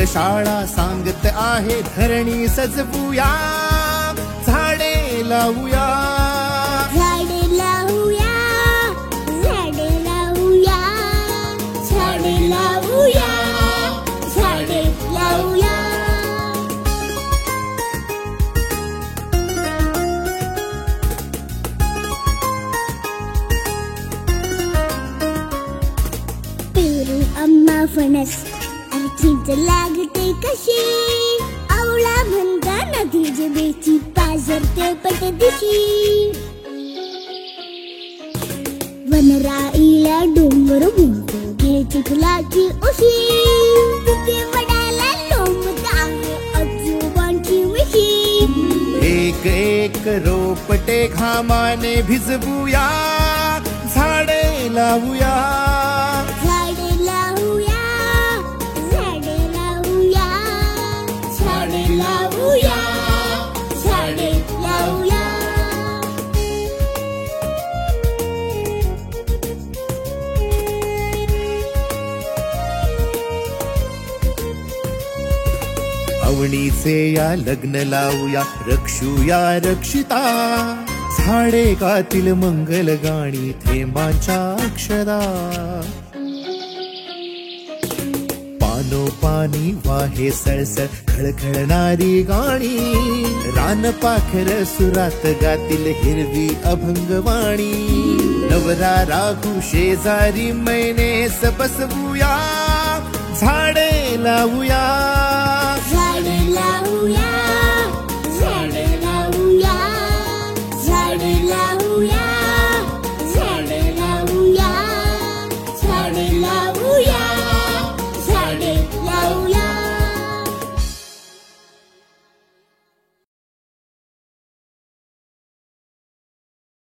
वेधशाळा सांगत आहे धरणी सजवूया, झाडे लावूया, झाडे लावूया, झाडे लावूया, झाडे लावूया, झाडे लावूया. पेरू आंबा फणस चिंच लागते कशी, आवळा म्हणता नदी जिभेची पाझरते पटदिशी. वनराईला डोंगर म्हणतो घे चिखलाची उशी, तिथे वडाला लोंबता आजोबांची मिशी. एक एक रोपटे घामाने भिजवूया, झाडे लावूया, झाडे लावूया, झाडे लावूया, झाडे लावूया, झाडे लावूया. अवणीचे या लग्न लावूया, रक्षूया रक्षिता, झाडे गातील मंगल गाणी थेंबांच्या अक्षरा. पानोपानी वाहे सळसळ खळखळणारी गाणी, रानपाखर सुरात गातील हिरवी अभंगवाणी. नवरा राघू शेजारी मैनेस बसवूया, झाडे लावूया.